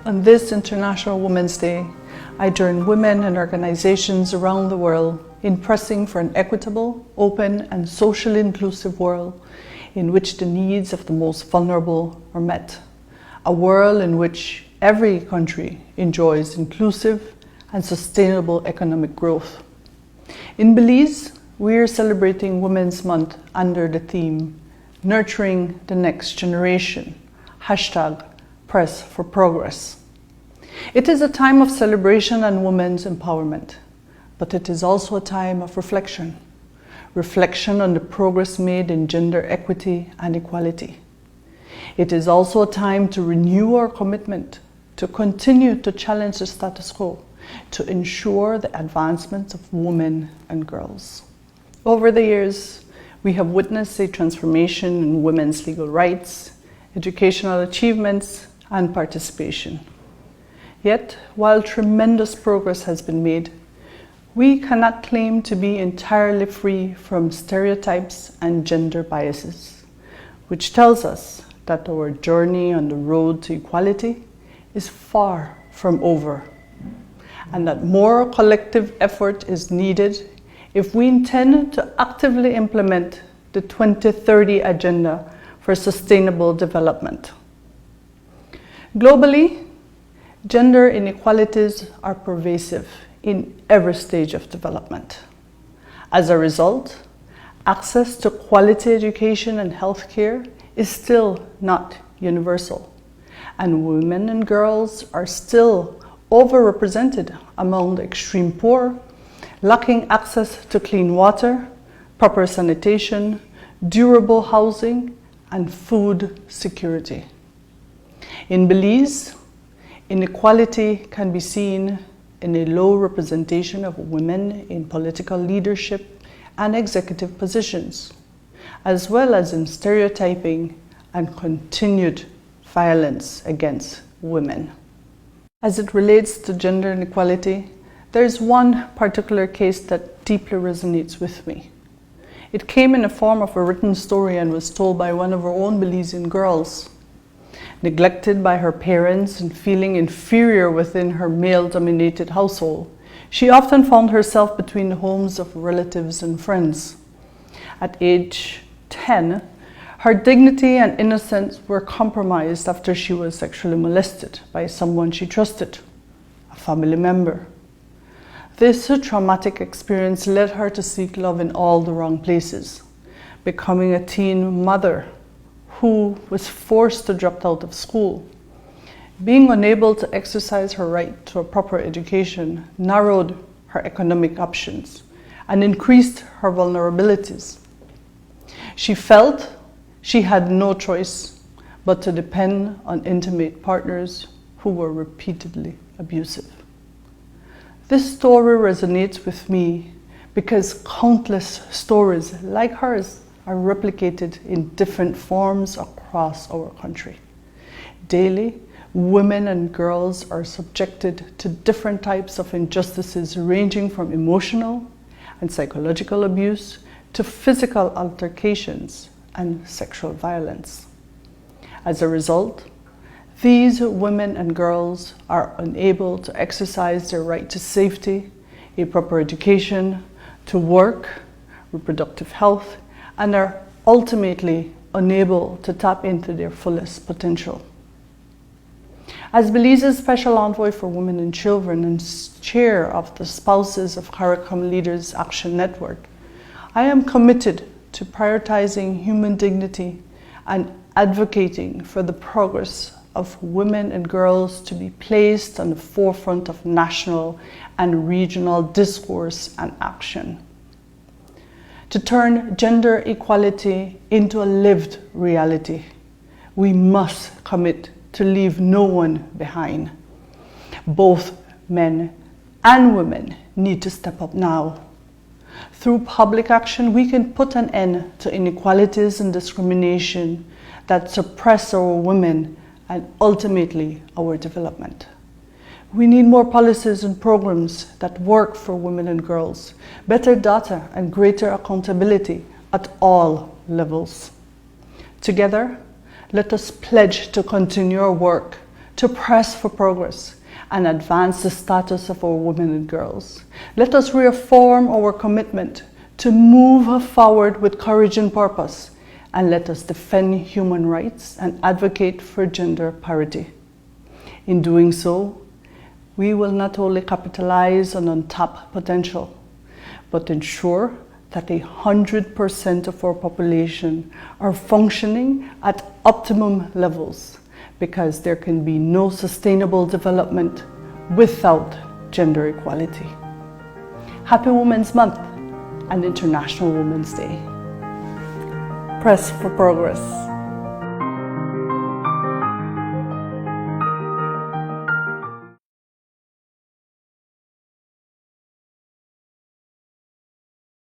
On this International Women's Day, I join women and organizations around the world in pressing for an equitable, open, and socially inclusive world in which the needs of the most vulnerable are met. A world in which every country enjoys inclusive and sustainable economic growth. In Belize, we are celebrating Women's Month under the theme, Nurturing the Next Generation, #Press for Progress. It is a time of celebration and women's empowerment, but it is also a time of reflection. Reflection on the progress made in gender equity and equality. It is also a time to renew our commitment to continue to challenge the status quo, to ensure the advancement of women and girls. Over the years, we have witnessed a transformation in women's legal rights, educational achievements, and participation. Yet, while tremendous progress has been made, we cannot claim to be entirely free from stereotypes and gender biases, which tells us that our journey on the road to equality is far from over, and that more collective effort is needed if we intend to actively implement the 2030 Agenda for Sustainable Development. Globally, gender inequalities are pervasive in every stage of development. As a result, access to quality education and healthcare is still not universal, and women and girls are still overrepresented among the extreme poor, lacking access to clean water, proper sanitation, durable housing, and food security. In Belize, inequality can be seen in a low representation of women in political leadership and executive positions, as well as in stereotyping and continued violence against women. As it relates to gender inequality, there is one particular case that deeply resonates with me. It came in the form of a written story and was told by one of our own Belizean girls. Neglected by her parents and feeling inferior within her male-dominated household, she often found herself between the homes of relatives and friends. At age 10, her dignity and innocence were compromised after she was sexually molested by someone she trusted, a family member. This traumatic experience led her to seek love in all the wrong places, becoming a teen mother who was forced to drop out of school. Being unable to exercise her right to a proper education narrowed her economic options and increased her vulnerabilities. She felt she had no choice but to depend on intimate partners who were repeatedly abusive. This story resonates with me because countless stories like hers are replicated in different forms across our country. Daily, women and girls are subjected to different types of injustices ranging from emotional and psychological abuse to physical altercations and sexual violence. As a result, these women and girls are unable to exercise their right to safety, a proper education, to work, reproductive health, and are ultimately unable to tap into their fullest potential. As Belize's Special Envoy for Women and Children and chair of the Spouses of CARICOM Leaders Action Network, I am committed to prioritizing human dignity and advocating for the progress of women and girls to be placed on the forefront of national and regional discourse and action. To turn gender equality into a lived reality, we must commit to leave no one behind. Both men and women need to step up now. Through public action, we can put an end to inequalities and discrimination that suppress our women and ultimately our development. We need more policies and programs that work for women and girls, better data and greater accountability at all levels. Together, let us pledge to continue our work to press for progress and advance the status of our women and girls. Let us reaffirm our commitment to move forward with courage and purpose, and let us defend human rights and advocate for gender parity. In doing so, we will not only capitalize on untapped potential, but ensure that 100% of our population are functioning at optimum levels, because there can be no sustainable development without gender equality. Happy Women's Month and International Women's Day. Press for progress.